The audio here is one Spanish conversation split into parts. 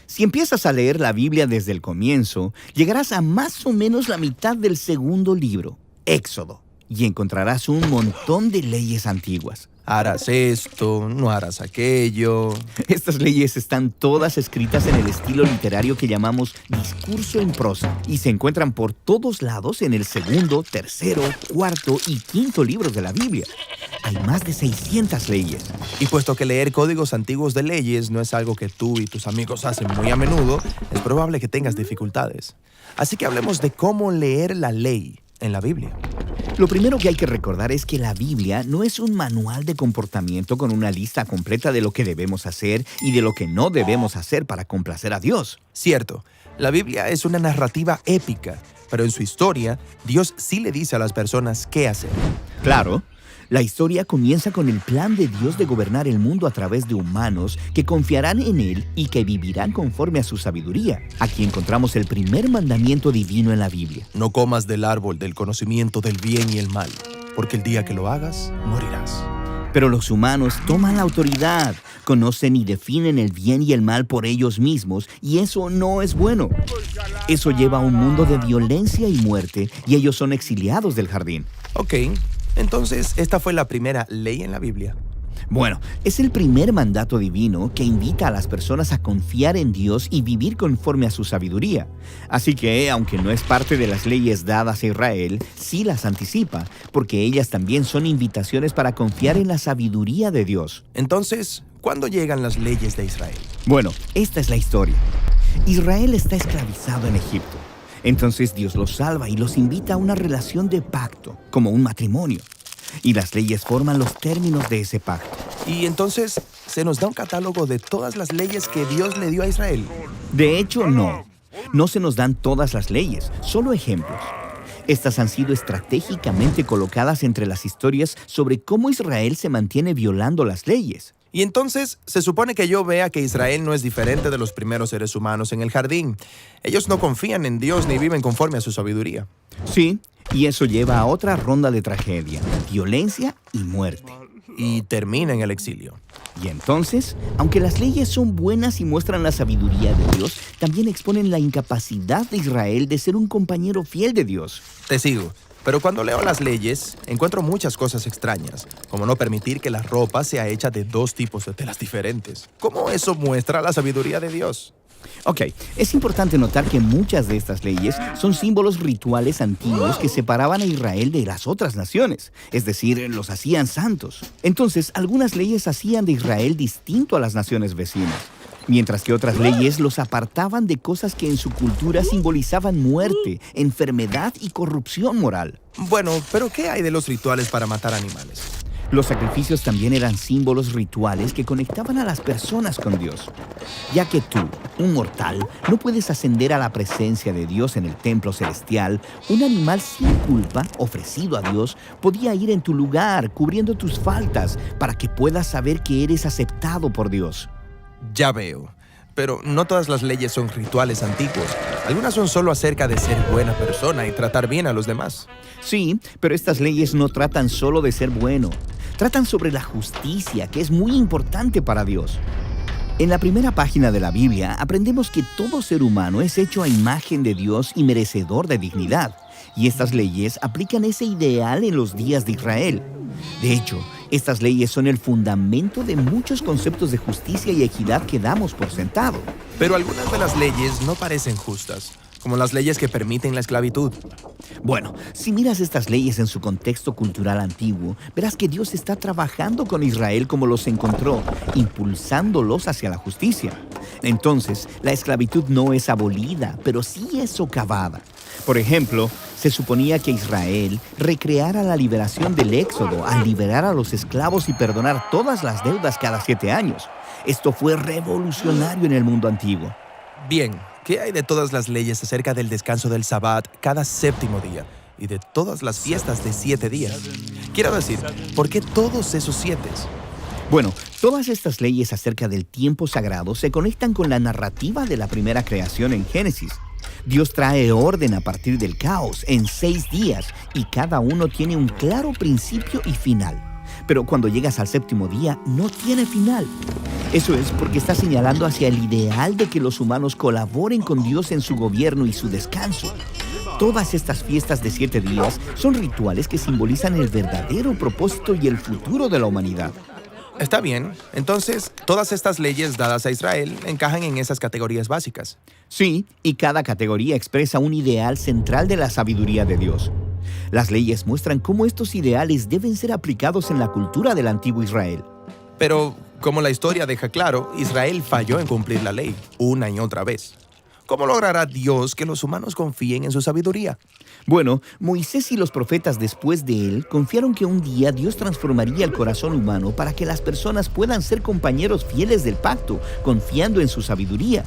Si empiezas a leer la Biblia desde el comienzo, llegarás a más o menos la mitad del segundo libro, Éxodo, y encontrarás un montón de leyes antiguas. Harás esto, no harás aquello. Estas leyes están todas escritas en el estilo literario que llamamos discurso en prosa y se encuentran por todos lados en el segundo, tercero, cuarto y quinto libros de la Biblia. Hay más de 600 leyes. Y puesto que leer códigos antiguos de leyes no es algo que tú y tus amigos hacen muy a menudo, es probable que tengas dificultades. Así que hablemos de cómo leer la ley en la Biblia. Lo primero que hay que recordar es que la Biblia no es un manual de comportamiento con una lista completa de lo que debemos hacer y de lo que no debemos hacer para complacer a Dios. Cierto, la Biblia es una narrativa épica, pero en su historia, Dios sí le dice a las personas qué hacer. Claro, la historia comienza con el plan de Dios de gobernar el mundo a través de humanos que confiarán en Él y que vivirán conforme a su sabiduría. Aquí encontramos el primer mandamiento divino en la Biblia. No comas del árbol del conocimiento del bien y el mal, porque el día que lo hagas, morirás. Pero los humanos toman la autoridad, conocen y definen el bien y el mal por ellos mismos, y eso no es bueno. Eso lleva a un mundo de violencia y muerte, y ellos son exiliados del jardín. Ok, entonces esta fue la primera ley en la Biblia. Bueno, es el primer mandato divino que invita a las personas a confiar en Dios y vivir conforme a su sabiduría. Así que, aunque no es parte de las leyes dadas a Israel, sí las anticipa, porque ellas también son invitaciones para confiar en la sabiduría de Dios. Entonces, ¿cuándo llegan las leyes de Israel? Bueno, esta es la historia. Israel está esclavizado en Egipto. Entonces Dios los salva y los invita a una relación de pacto, como un matrimonio. Y las leyes forman los términos de ese pacto. Y entonces, ¿se nos da un catálogo de todas las leyes que Dios le dio a Israel? De hecho, no. No se nos dan todas las leyes, solo ejemplos. Estas han sido estratégicamente colocadas entre las historias sobre cómo Israel se mantiene violando las leyes. Y entonces, se supone que yo vea que Israel no es diferente de los primeros seres humanos en el jardín. Ellos no confían en Dios ni viven conforme a su sabiduría. Sí, y eso lleva a otra ronda de tragedia, violencia y muerte. Y termina en el exilio. Y entonces, aunque las leyes son buenas y muestran la sabiduría de Dios, también exponen la incapacidad de Israel de ser un compañero fiel de Dios. Te sigo. Pero cuando leo las leyes, encuentro muchas cosas extrañas, como no permitir que la ropa sea hecha de dos tipos de telas diferentes. ¿Cómo eso muestra la sabiduría de Dios? Ok, es importante notar que muchas de estas leyes son símbolos rituales antiguos que separaban a Israel de las otras naciones, es decir, los hacían santos. Entonces, algunas leyes hacían de Israel distinto a las naciones vecinas, mientras que otras leyes los apartaban de cosas que en su cultura simbolizaban muerte, enfermedad y corrupción moral. Bueno, pero ¿qué hay de los rituales para matar animales? Los sacrificios también eran símbolos rituales que conectaban a las personas con Dios. Ya que tú, un mortal, no puedes ascender a la presencia de Dios en el templo celestial, un animal sin culpa, ofrecido a Dios, podía ir en tu lugar, cubriendo tus faltas, para que puedas saber que eres aceptado por Dios. Ya veo. Pero no todas las leyes son rituales antiguos. Algunas son solo acerca de ser buena persona y tratar bien a los demás. Sí, pero estas leyes no tratan solo de ser bueno. Tratan sobre la justicia, que es muy importante para Dios. En la primera página de la Biblia aprendemos que todo ser humano es hecho a imagen de Dios y merecedor de dignidad. Y estas leyes aplican ese ideal en los días de Israel. De hecho, estas leyes son el fundamento de muchos conceptos de justicia y equidad que damos por sentado. Pero algunas de las leyes no parecen justas, como las leyes que permiten la esclavitud. Bueno, si miras estas leyes en su contexto cultural antiguo, verás que Dios está trabajando con Israel como los encontró, impulsándolos hacia la justicia. Entonces, la esclavitud no es abolida, pero sí es socavada. Por ejemplo, se suponía que Israel recreara la liberación del Éxodo al liberar a los esclavos y perdonar todas las deudas cada 7 años. Esto fue revolucionario en el mundo antiguo. Bien, ¿qué hay de todas las leyes acerca del descanso del Sabbat cada séptimo día y de todas las fiestas de 7 días? Quiero decir, ¿por qué todos esos 7? Bueno, todas estas leyes acerca del tiempo sagrado se conectan con la narrativa de la primera creación en Génesis. Dios trae orden a partir del caos en 6 días y cada uno tiene un claro principio y final. Pero cuando llegas al séptimo día, no tiene final. Eso es porque está señalando hacia el ideal de que los humanos colaboren con Dios en su gobierno y su descanso. Todas estas fiestas de 7 días son rituales que simbolizan el verdadero propósito y el futuro de la humanidad. Está bien. Entonces, todas estas leyes dadas a Israel encajan en esas categorías básicas. Sí, y cada categoría expresa un ideal central de la sabiduría de Dios. Las leyes muestran cómo estos ideales deben ser aplicados en la cultura del antiguo Israel. Pero, como la historia deja claro, Israel falló en cumplir la ley una y otra vez. ¿Cómo logrará Dios que los humanos confíen en su sabiduría? Bueno, Moisés y los profetas después de él confiaron que un día Dios transformaría el corazón humano para que las personas puedan ser compañeros fieles del pacto, confiando en su sabiduría.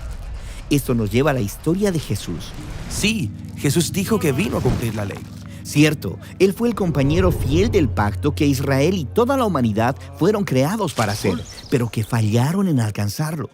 Esto nos lleva a la historia de Jesús. Sí, Jesús dijo que vino a cumplir la ley. Cierto, Él fue el compañero fiel del pacto que Israel y toda la humanidad fueron creados para hacer, pero que fallaron en alcanzarlo.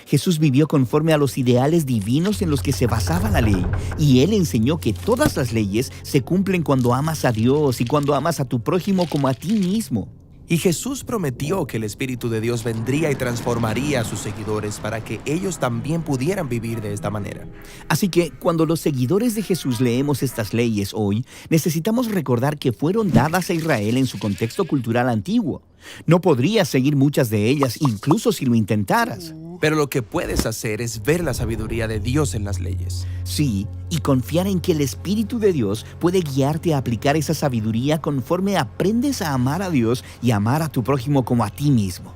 Jesús vivió conforme a los ideales divinos en los que se basaba la ley, y Él enseñó que todas las leyes se cumplen cuando amas a Dios y cuando amas a tu prójimo como a ti mismo. Y Jesús prometió que el Espíritu de Dios vendría y transformaría a sus seguidores para que ellos también pudieran vivir de esta manera. Así que cuando los seguidores de Jesús leemos estas leyes hoy, necesitamos recordar que fueron dadas a Israel en su contexto cultural antiguo. No podrías seguir muchas de ellas, incluso si lo intentaras. Pero lo que puedes hacer es ver la sabiduría de Dios en las leyes. Sí, y confiar en que el Espíritu de Dios puede guiarte a aplicar esa sabiduría conforme aprendes a amar a Dios y amar a tu prójimo como a ti mismo.